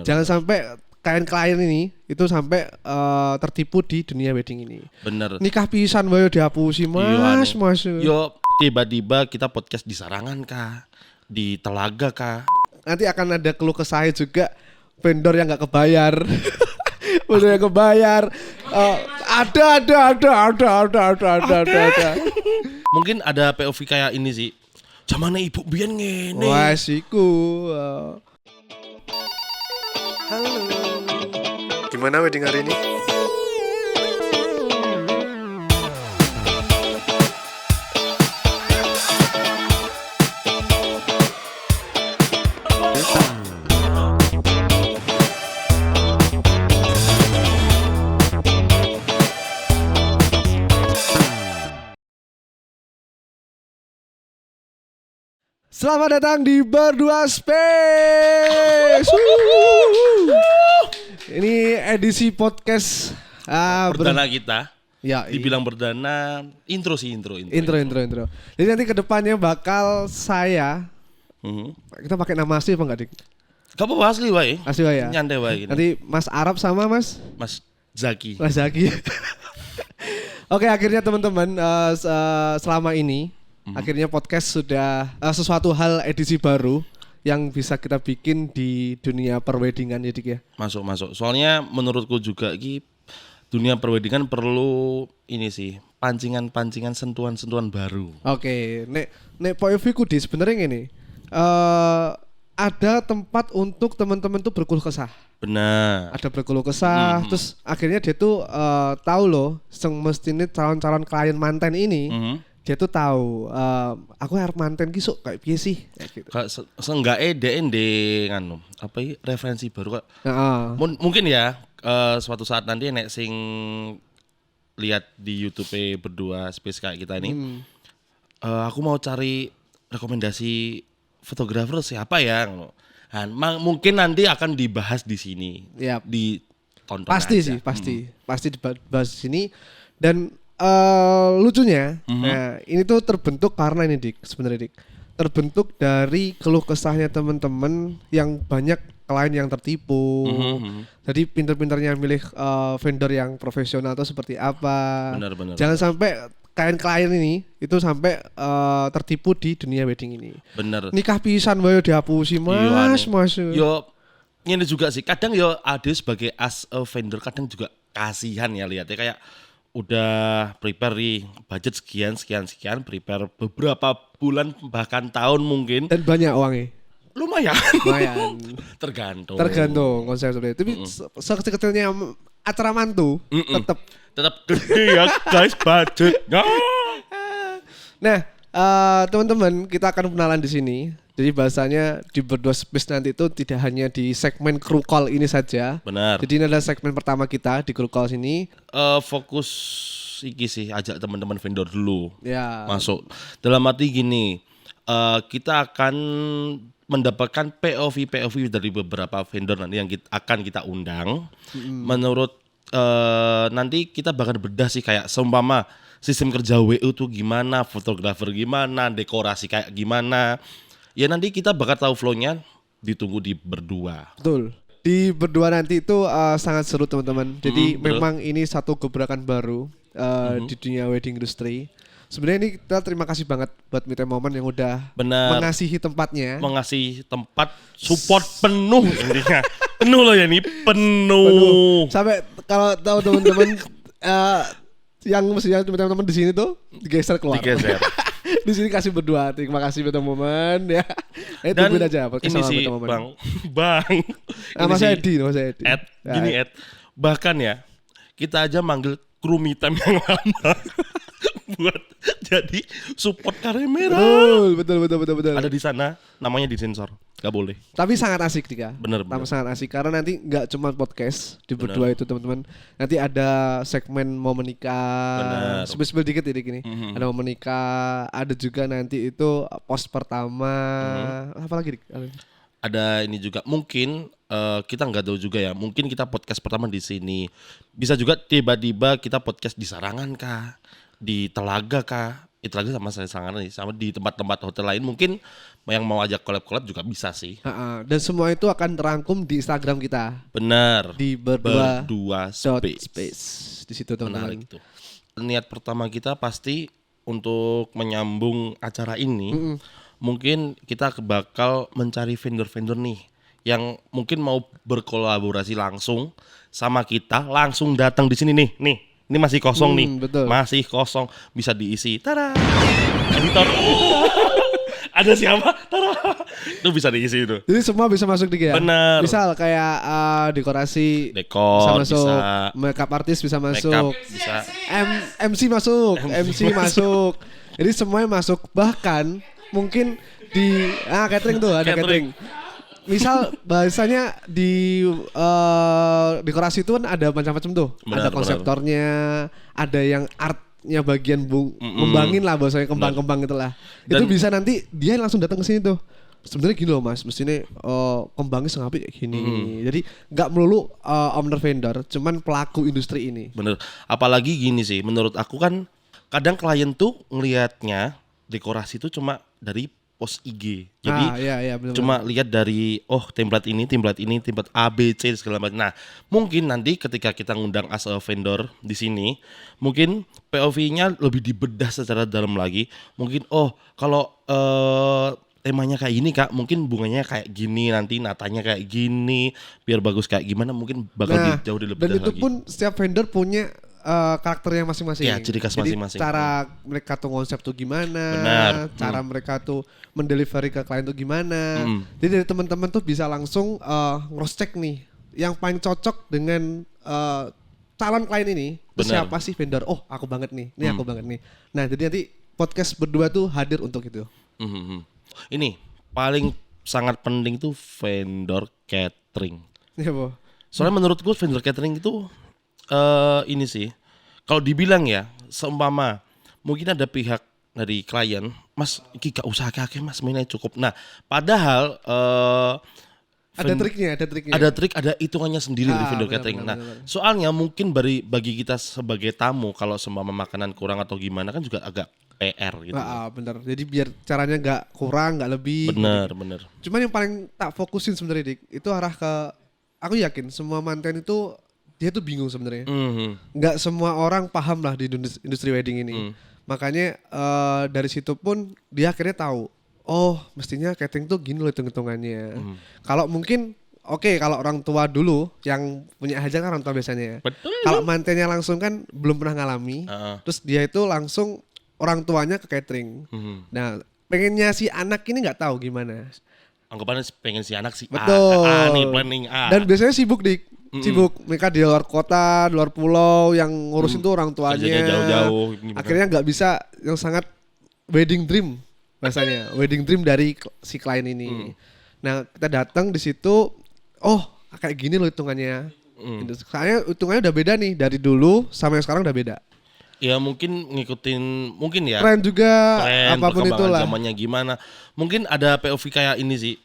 Jangan sampai klien ini itu sampai tertipu di dunia wedding ini. Bener. Nikah pisan wae dihapusi Mas. Yo tiba-tiba kita podcast di Sarangan kah, di Telaga kah. Nanti akan ada keluh kesah juga vendor yang nggak kebayar. Vendor yang kebayar. Ada. Mungkin ada POV kayak ini sih. Zamane ibu biyen ngene. Wah siku. Halo. Gimana wedding hari ini? Selamat datang di Berdua Space. Ini edisi podcast Perdana kita. Ya, Dibilang perdana, intro. Intro. Jadi nanti kedepannya bakal saya kita pakai nama asli apa enggak, Dik? Gak apa-apa asli wae. Asli wae ya. Nyantai wae gitu. Nanti Mas Arab sama Mas Zaki. Oke, akhirnya teman-teman selama ini akhirnya podcast sudah sesuatu hal edisi baru yang bisa kita bikin di dunia perweddingan ya, Dik ya. Masuk. Soalnya menurutku juga dunia perweddingan perlu ini sih, pancingan sentuhan baru. Oke, nek poeviku di sebenarnya ini ada tempat untuk teman-teman tuh berkeluh kesah. Benar. Ada berkeluh kesah, terus akhirnya dia tuh tahu loh, mestine calon-calon klien manten ini. Dia tuh tahu aku harus manten ki sok kayak piye sih gitu. Seenggaknya nganu apa ya, referensi baru kak. Mungkin ya suatu saat nanti nek sing lihat di YouTube Berdua Space kayak kita ini, aku mau cari rekomendasi fotografer siapa ya. Mungkin nanti akan dibahas di sini. Yep. Ditonton pasti aja. sih, pasti dibahas di sini. Dan lucunya, nah ini tuh terbentuk karena ini Dik, sebenarnya Dik, terbentuk dari keluh kesahnya teman-teman yang banyak klien yang tertipu. Jadi pinter-pinternya milih vendor yang profesional atau seperti apa. Benar. Jangan sampai klien ini itu sampai tertipu di dunia wedding ini. Bener. Nikah pisan wae dihapusi Mas. Yo ini juga sih. Kadang yo ada sebagai as a vendor kadang juga kasihan ya lihatnya kayak udah prepare nih budget sekian, prepare beberapa bulan bahkan tahun mungkin. Dan banyak uangnya. Lumayan. Tergantung konsep seperti itu. Tapi sekecil-kecilnya acara mantu tetap gede ya guys budgetnya. Nah, teman-teman, kita akan kenalan di sini. Jadi bahasanya di Berdua Space nanti itu tidak hanya di segmen crew call ini saja. Benar. Jadi ini adalah segmen pertama kita di crew call sini. Fokus iki sih ajak teman-teman vendor dulu. Ya. Masuk. Dalam arti gini, kita akan mendapatkan POV dari beberapa vendor nanti yang akan kita undang. Menurut nanti kita bakal bedah sih kayak seumpama sistem kerja WU tuh gimana, fotografer gimana, dekorasi kayak gimana. Ya nanti kita bakal tahu flow-nya, ditunggu di Berdua. Betul. Di Berdua nanti itu sangat seru teman-teman. Jadi memang ini satu gebrakan baru di dunia wedding industry. Sebenarnya ini kita terima kasih banget buat Meet Moment yang udah mengasihi tempatnya. Mengasihi tempat, support penuh intinya. Penuh loh ya nih, penuh. Sampai kalau tahu teman-teman yang mestinya teman-teman di sini tuh digeser keluar. Di sini kasih Berdua. Terima kasih Meet Moment ya. Tungguin aja ini sih Bang. Mas Edi. Gini Ed. Bahkan ya kita aja manggil kru mitam yang lama buat jadi support kamera. Betul. Ada di sana, namanya disensor, nggak boleh. Tapi sangat asik Tika. Bener. Sangat asik karena nanti nggak cuma podcast di Berdua itu teman-teman. Nanti ada segmen mau menikah. Sebel dikit ini gini. Ada mau menikah, ada juga nanti itu post pertama. Apa lagi Dik? Ada ini juga mungkin kita nggak tahu juga ya. Mungkin kita podcast pertama di sini. Bisa juga tiba-tiba kita podcast di Sarangan kah, di Telaga kah, itu lagi sama saya sangat nih, sama di tempat-tempat hotel lain mungkin yang mau ajak collab juga bisa sih. Dan semua itu akan terangkum di Instagram kita. Benar. Di berdua space. Di situ teman-teman. Menarik itu. Niat pertama kita pasti untuk menyambung acara ini, mungkin kita bakal mencari vendor-vendor nih yang mungkin mau berkolaborasi langsung sama kita, langsung datang di sini nih. Ini masih kosong nih. Betul. Masih kosong, bisa diisi. Tada. Editor. Ada siapa? Tada. Itu bisa diisi itu. Jadi semua bisa masuk nih ya. Bener. Misal kayak dekorasi Dekor bisa masuk, bisa. makeup artis bisa masuk, Makeup bisa. MC masuk, MC masuk. Jadi semuanya masuk. Bahkan mungkin di catering tuh ada catering. Misal bahasanya di dekorasi itu kan ada macam-macam tuh. Ada konseptornya, ada yang artnya bagian ngembangin lah bahasanya, kembang-kembang itulah. Itu bisa nanti dia langsung datang ke sini tuh. Sebenarnya gini loh Mas, mestinya kembangnya sengapi kayak gini. Jadi nggak melulu owner vendor, cuman pelaku industri ini. Bener. Apalagi gini sih, menurut aku kan kadang klien tuh ngelihatnya dekorasi itu cuma dari post IG. Jadi bener-bener. cuma lihat dari template ini, template A, B, C segala macam. Nah, mungkin nanti ketika kita ngundang as a vendor di sini, mungkin POV-nya lebih dibedah secara dalam lagi. Mungkin kalau temanya kayak gini Kak, mungkin bunganya kayak gini, nanti natanya kayak gini, biar bagus kayak gimana, mungkin bakal jauh lebih dan lagi. Dan itu pun setiap vendor punya karakternya masing-masing. Ya, ciri khas masing-masing. Jadi cara mereka tuh konsep tuh gimana, cara mereka tuh mendelivery ke klien tuh gimana. Jadi dari teman-teman tuh bisa langsung cross-check nih, yang paling cocok dengan calon klien ini. Siapa sih vendor? Oh, aku banget nih. Ini aku banget nih. Nah, jadi nanti podcast berdua tuh hadir untuk itu. Ini paling sangat penting tuh vendor catering. Iya, Bu. Soalnya menurut gue vendor catering itu ini sih, kalau dibilang ya, seumpama mungkin ada pihak dari klien, Mas, iki gak usah kakek Mas, mainnya cukup. Nah, padahal ada triknya. Ada trik, ada hitungannya sendiri dari vendor catering. Benar. Soalnya mungkin bagi kita sebagai tamu, kalau seumpama makanan kurang atau gimana kan juga agak PR gitu. Bener. Jadi biar caranya nggak kurang, nggak lebih. Bener. Cuman yang paling tak fokusin sebenarnya Dik, itu arah ke, aku yakin semua manten itu dia tuh bingung sebenarnya. Nggak semua orang paham lah di industri wedding ini. Makanya dari situ pun dia akhirnya tahu, mestinya catering tuh gini loh hitung-hitungannya. Kalau mungkin kalau orang tua dulu yang punya hajat kan orang tua biasanya. Betul. Kalau mantennya langsung kan belum pernah ngalami. Terus dia itu langsung orang tuanya ke catering. Nah, pengennya si anak ini nggak tahu gimana. Anggapannya pengen si anak Betul. A nih, planning A. Dan biasanya sibuk sibuk, mereka di luar kota, di luar pulau, yang ngurusin tuh orang tuanya. Kerjanya jauh-jauh. Akhirnya nggak bisa yang sangat wedding dream bahasanya, wedding dream dari si klien ini. Nah, kita datang di situ, kayak gini loh hitungannya. Soalnya hitungannya udah beda nih dari dulu sampai sekarang udah beda. Ya mungkin ngikutin ya. Tren juga, apapun itulah. Zamannya gimana. Mungkin ada POV kayak ini sih.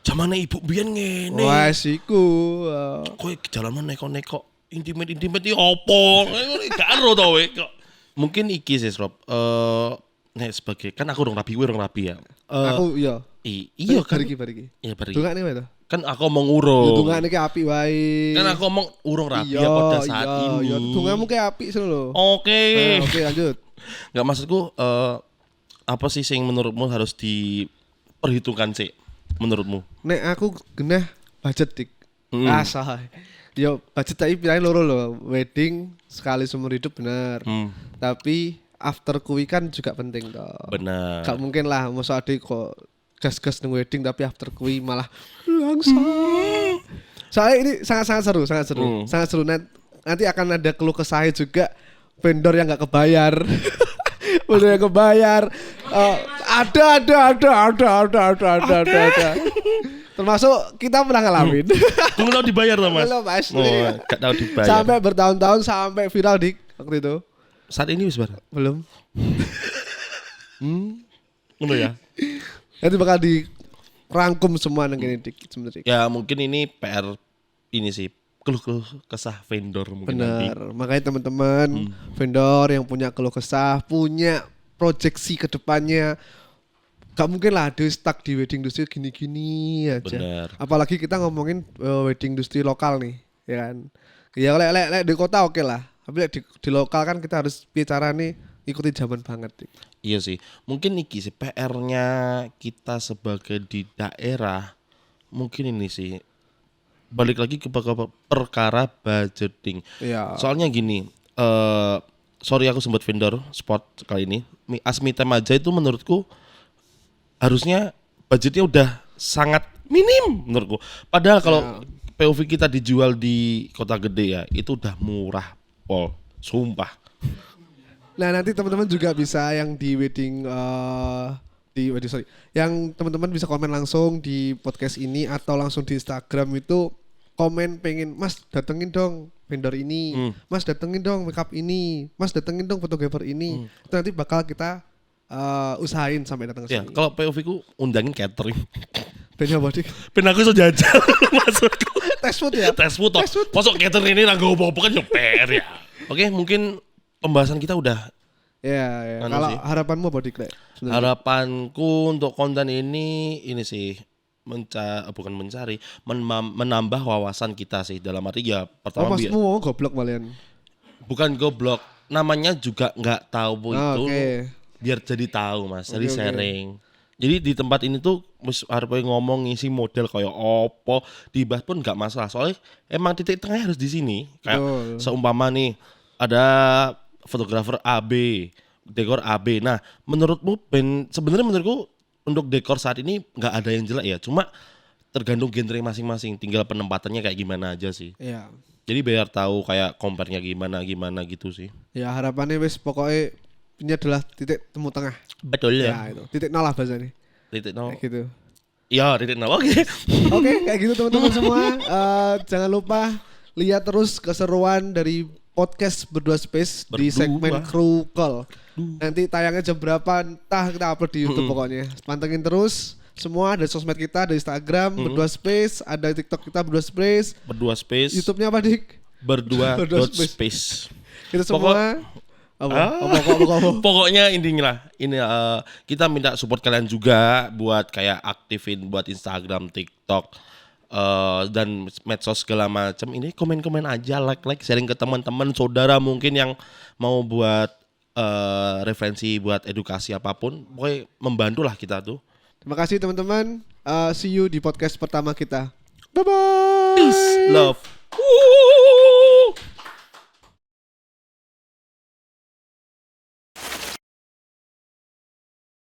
Zamannya ibu biyen ngene. Wah, siku. Kowe jalan neko-neko intimate iki opo? Gak ero to we kok. Mungkin iki sih, Rob. Sebagai kan aku urung rapi ya. Aku iya. Iya kan. Bariki. Iya bariki. Dungane wae to. Kan aku ngomong urung. Dungane ki apik wae. Kan aku ngomong urung rapi ya pada saat ini. Iya, dungamu ki apik sih lho. Oke, lanjut. Enggak, maksudku apa sih yang menurutmu harus diperhitungkan sih menurutmu? Nek aku genah budget Dik. Asah. Yo budget tapi pilihan loro lho. Wedding sekali seumur hidup bener. Tapi after kuwi kan juga penting toh. Bener. Gak mungkin lah masa adik kok gas-gas nang wedding tapi after kuwi malah langsung. Soalnya ini sangat seru. Sangat seru. Nanti akan ada keluh kesah juga vendor yang gak kebayar. Vendor yang kebayar. Ada. Termasuk kita pernah ngalamin. Belum tahu dibayar loh Mas. Belum Mas. Gak tahu dibayar. Sampai bertahun-tahun sampai viral Dik waktu itu. Saat ini wis bar? Belum. Ngono ya. Nanti bakal dirangkum semua nang kene Dik sebenarnya. Ya mungkin ini PR ini sih. Keluh kesah vendor mungkin bener. Nanti. Makanya teman-teman vendor yang punya keluh kesah, punya proyeksi ke depannya. Gak mungkin lah ada stuck di wedding industry gini-gini aja. Bener. Apalagi kita ngomongin wedding industry lokal nih, ya kan. Ya lek di kota oke lah. Tapi di lokal kan kita harus bicara nih ikuti zaman banget. Dik. Iya sih. Mungkin iki sih PR-nya kita sebagai di daerah. Mungkin ini sih balik lagi ke perkara budgeting. Iya. Soalnya gini, sorry aku sebut vendor spot kali ini. Asmi Temaja itu menurutku harusnya budgetnya udah sangat minim menurutku. Padahal kalau POV kita dijual di kota gede ya, itu udah murah, Pol. Sumpah. Nah nanti teman-teman juga bisa yang di wedding yang teman-teman bisa komen langsung di podcast ini atau langsung di Instagram itu komen pengen Mas datengin dong vendor ini, Mas datengin dong makeup ini, Mas datengin dong fotografer ini. Itu nanti bakal kita usahain sampai datang ke Ya, sini. kalau POV ku undangin catering. Ben apa dik? Ben aku iso jajal maksudku. Tes food ya? Tes food toh. Masuk catering ini nggak apa-apa kan ya PR ya. Oke, mungkin pembahasan kita udah. Ya. Anu Kalau sih. harapanmu apa dik? Lek? Sebenarnya. Harapanku untuk konten ini sih menambah wawasan kita sih dalam arti ya pertama Masmu mau goblok malian. bukan goblok, namanya juga nggak tahu itu Oke. biar jadi tahu Mas, jadi Oke. sharing. Jadi di tempat ini tuh harus ngomong ngisi model kayak opo dibahas pun nggak masalah. Soalnya emang titik tengahnya harus di sini. Kayak Betul. seumpama nih ada fotografer AB, dekor AB. Nah, menurutmu sebenarnya menurutku untuk dekor saat ini nggak ada yang jelek ya. Cuma tergantung genre masing-masing. Tinggal penempatannya kayak gimana aja sih. Iya. Jadi biar tahu kayak compare-nya gimana gitu sih. Ya harapannya wis pokoknya ini adalah titik temu tengah. Betul Ya itu. Titik nol lah bahasanya. Titik nol. Kayak gitu. Ya, titik nol. Oke. Oke, kayak gitu teman-teman semua. Jangan lupa lihat terus keseruan dari podcast Berdua Space di Berdua. segmen Crew Call. Nanti tayangnya jam berapa entah kita upload di YouTube pokoknya. Pantengin terus semua ada sosmed kita, ada Instagram Berdua Space, ada TikTok kita Berdua Space. Berdua space. YouTube-nya apa Dik? Berdua Berdua dot space. space. Itu semua apa? Pokoknya intinya ini kita minta support kalian juga buat kayak aktifin buat Instagram, TikTok dan medsos segala macam. Ini komen-komen aja, like, sharing ke teman-teman, saudara mungkin yang mau buat referensi buat edukasi apapun. Pokoknya membantu lah kita tuh. Terima kasih teman-teman. See you di podcast pertama kita. Bye bye. Peace, love.